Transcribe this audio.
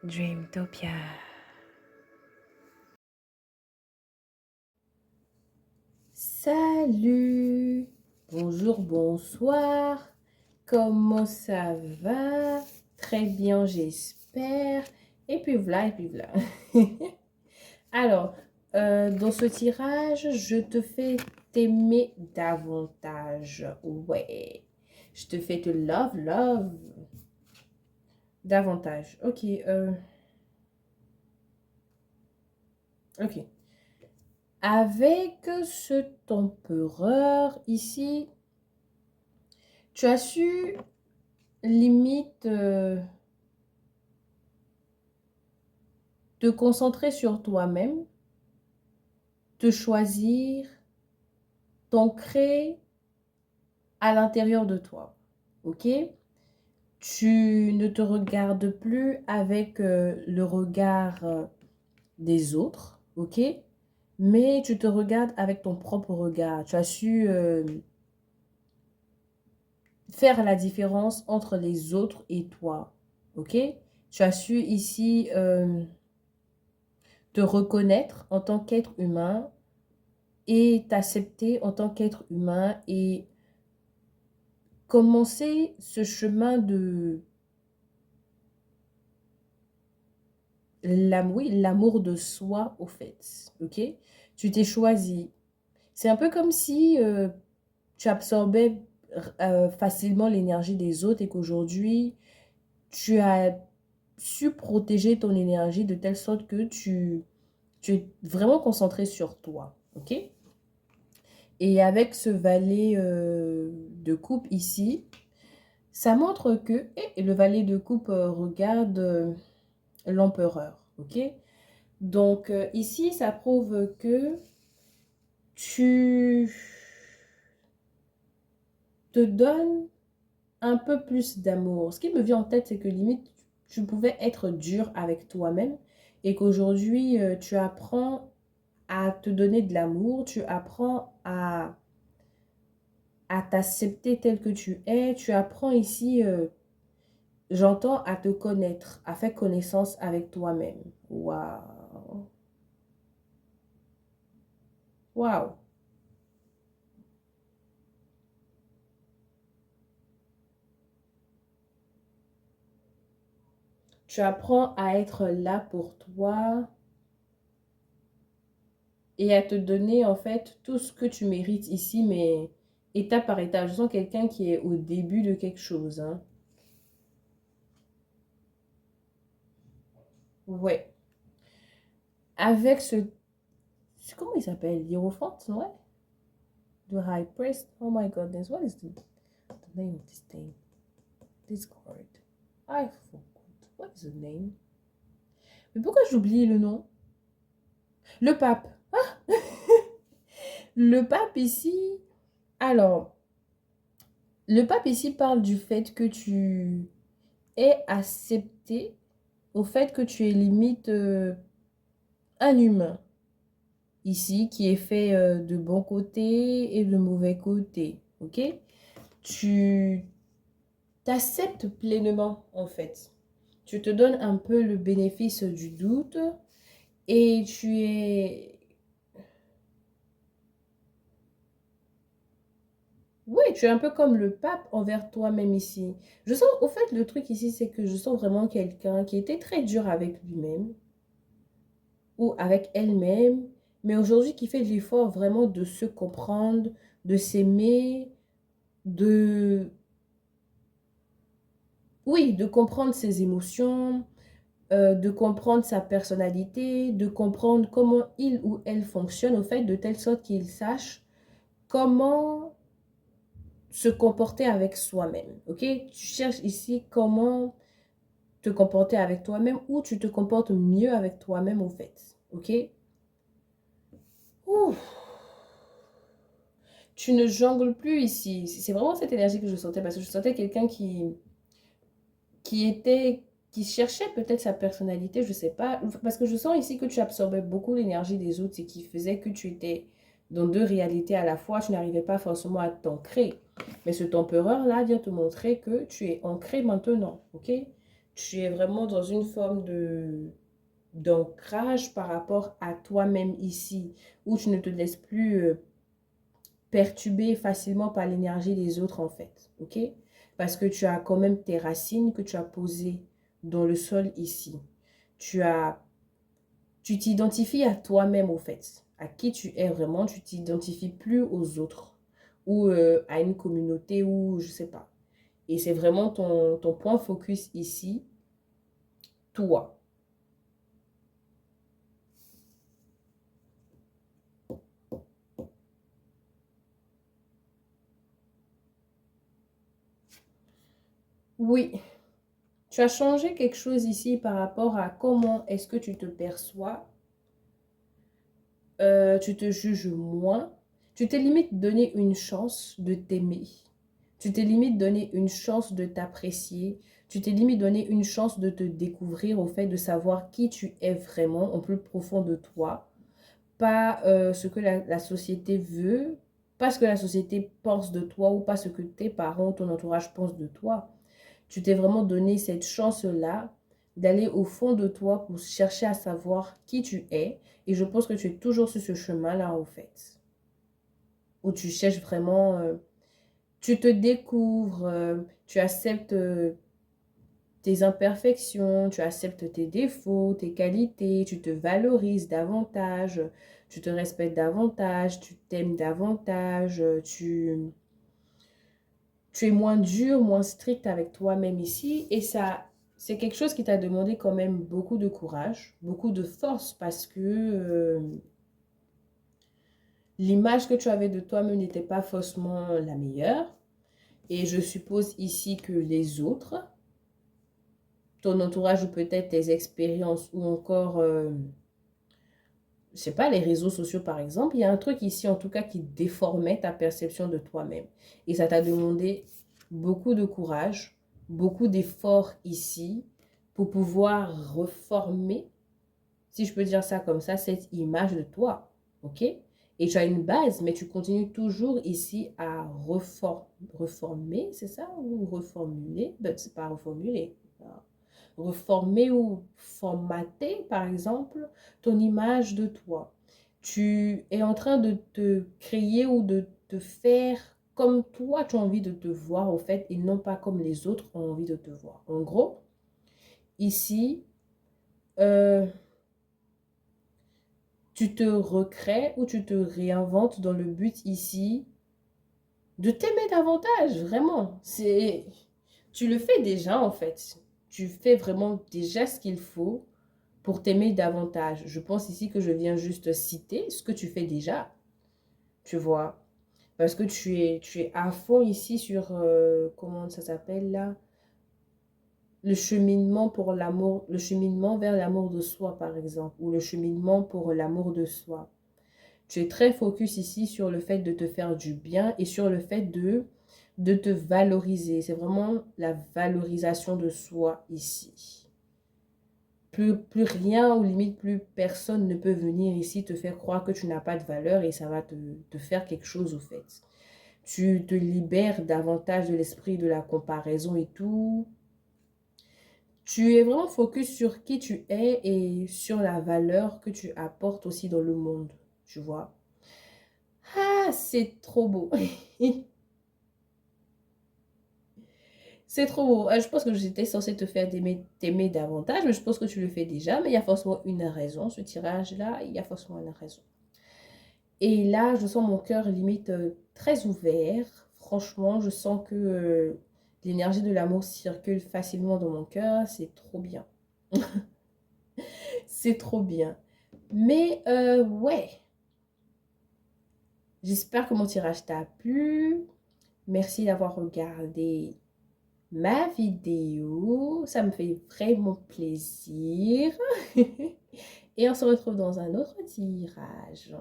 Dreamtopia. Salut, bonjour, bonsoir, comment ça va? Très bien, j'espère. Et puis voilà, et puis voilà. Alors, dans ce tirage, je te fais t'aimer davantage. Ouais, je te fais te love davantage. Ok. Avec ce tempéreur ici, tu as su limite te concentrer sur toi-même, te choisir, t'ancrer à l'intérieur de toi. Ok? Tu ne te regardes plus avec le regard des autres. Ok? Mais tu te regardes avec ton propre regard. Tu as su faire la différence entre les autres et toi. Ok? Tu as su ici te reconnaître en tant qu'être humain et t'accepter en tant qu'être humain et commencer ce chemin de l'amour de soi au fait. Ok? Tu t'es choisi. C'est un peu comme si tu absorbais facilement l'énergie des autres et qu'aujourd'hui, tu as su protéger ton énergie de telle sorte que tu es vraiment concentré sur toi. Ok? Et avec ce valet de coupe ici, ça montre que et le valet de coupe regarde l'empereur. Ok? Donc ici, ça prouve que tu te donnes un peu plus d'amour. Ce qui me vient en tête, c'est que limite, tu pouvais être dur avec toi-même et qu'aujourd'hui, tu apprends à te donner de l'amour, tu apprends à t'accepter tel que tu es, tu apprends ici, j'entends, à te connaître, à faire connaissance avec toi-même. Waouh! Waouh! Tu apprends à être là pour toi et à te donner en fait tout ce que tu mérites ici, mais étape par étape. Je sens quelqu'un qui est au début de quelque chose, hein. Ouais. Avec ce... Comment il s'appelle? Hierophant, ouais? The High Priest. Oh my goodness, what is the name of this thing? This card. I forgot. What is the name? Mais pourquoi j'oublie le nom? Le pape. Le pape ici... Alors, le pape ici parle du fait que tu es accepté au fait que tu es limite un humain ici qui est fait de bons côtés et de mauvais côtés. Ok? Tu t'acceptes pleinement en fait. Tu te donnes un peu le bénéfice du doute et tu es... Oui, tu es un peu comme le pape envers toi-même ici. Je sens, au fait, le truc ici, c'est que je sens vraiment quelqu'un qui était très dur avec lui-même ou avec elle-même, mais aujourd'hui qui fait l'effort vraiment de se comprendre, de s'aimer, de, oui, de comprendre ses émotions, de comprendre sa personnalité, de comprendre comment il ou elle fonctionne, au fait, de telle sorte qu'il sache comment se comporter avec soi-même, ok? Tu cherches ici comment te comporter avec toi-même ou tu te comportes mieux avec toi-même, au fait, ok? Ouh. Tu ne jongles plus ici. C'est vraiment cette énergie que je sentais parce que je sentais quelqu'un qui était, qui cherchait peut-être sa personnalité, je sais pas. Parce que je sens ici que tu absorbais beaucoup l'énergie des autres et qui faisait que tu étais dans deux réalités à la fois. Tu n'arrivais pas forcément à t'ancrer. Mais ce tempéreur-là vient te montrer que tu es ancré maintenant, ok? Tu es vraiment dans une forme d'ancrage par rapport à toi-même ici, où tu ne te laisses plus perturber facilement par l'énergie des autres en fait, ok? Parce que tu as quand même tes racines que tu as posées dans le sol ici. Tu as, tu t'identifies à toi-même au fait, à qui tu es vraiment, tu t'identifies plus aux autres ou à une communauté ou je sais pas. Et c'est vraiment ton point focus ici, toi. Oui, tu as changé quelque chose ici par rapport à comment est-ce que tu te perçois. Tu te juges moins. Tu t'es limite donné une chance de t'aimer. Tu t'es limite donné une chance de t'apprécier. Tu t'es limite donné une chance de te découvrir au fait de savoir qui tu es vraiment au plus profond de toi. Pas ce que la société veut, pas ce que la société pense de toi ou pas ce que tes parents, ton entourage pensent de toi. Tu t'es vraiment donné cette chance-là d'aller au fond de toi pour chercher à savoir qui tu es. Et je pense que tu es toujours sur ce chemin-là, en fait, où tu cherches vraiment, tu te découvres, tu acceptes tes imperfections, tu acceptes tes défauts, tes qualités, tu te valorises davantage, tu te respectes davantage, tu t'aimes davantage, tu es moins dur, moins strict avec toi-même ici. Et ça, c'est quelque chose qui t'a demandé quand même beaucoup de courage, beaucoup de force parce que l'image que tu avais de toi-même n'était pas forcément la meilleure. Et je suppose ici que les autres, ton entourage ou peut-être tes expériences ou encore, je sais pas, les réseaux sociaux par exemple, il y a un truc ici en tout cas qui déformait ta perception de toi-même. Et ça t'a demandé beaucoup de courage, beaucoup d'efforts ici pour pouvoir reformer, si je peux dire ça comme ça, cette image de toi. Ok? Et tu as une base, mais tu continues toujours ici à reformer, c'est ça? Ou reformuler? Ben, c'est pas reformuler. Reformer ou formater, par exemple, ton image de toi. Tu es en train de te créer ou de te faire comme toi tu as envie de te voir, au fait, et non pas comme les autres ont envie de te voir. En gros, ici, euh, tu te recrées ou tu te réinventes dans le but ici de t'aimer davantage, vraiment. Tu le fais déjà en fait. Tu fais vraiment déjà ce qu'il faut pour t'aimer davantage. Je pense ici que je viens juste citer ce que tu fais déjà, tu vois. Parce que tu es à fond ici sur, comment ça s'appelle là? Le cheminement pour l'amour, le cheminement vers l'amour de soi, par exemple, ou le cheminement pour l'amour de soi. Tu es très focus ici sur le fait de te faire du bien et sur le fait de te valoriser. C'est vraiment la valorisation de soi ici. Plus rien ou limite plus personne ne peut venir ici te faire croire que tu n'as pas de valeur et ça va te faire quelque chose au fait. Tu te libères davantage de l'esprit de la comparaison et tout. Tu es vraiment focus sur qui tu es et sur la valeur que tu apportes aussi dans le monde, tu vois. Ah, c'est trop beau. C'est trop beau. Je pense que j'étais censée te faire t'aimer davantage, mais je pense que tu le fais déjà. Mais il y a forcément une raison, ce tirage-là, il y a forcément une raison. Et là, je sens mon cœur limite très ouvert. Franchement, je sens que l'énergie de l'amour circule facilement dans mon cœur. C'est trop bien. C'est trop bien. Mais ouais, j'espère que mon tirage t'a plu. Merci d'avoir regardé ma vidéo. Ça me fait vraiment plaisir. Et on se retrouve dans un autre tirage.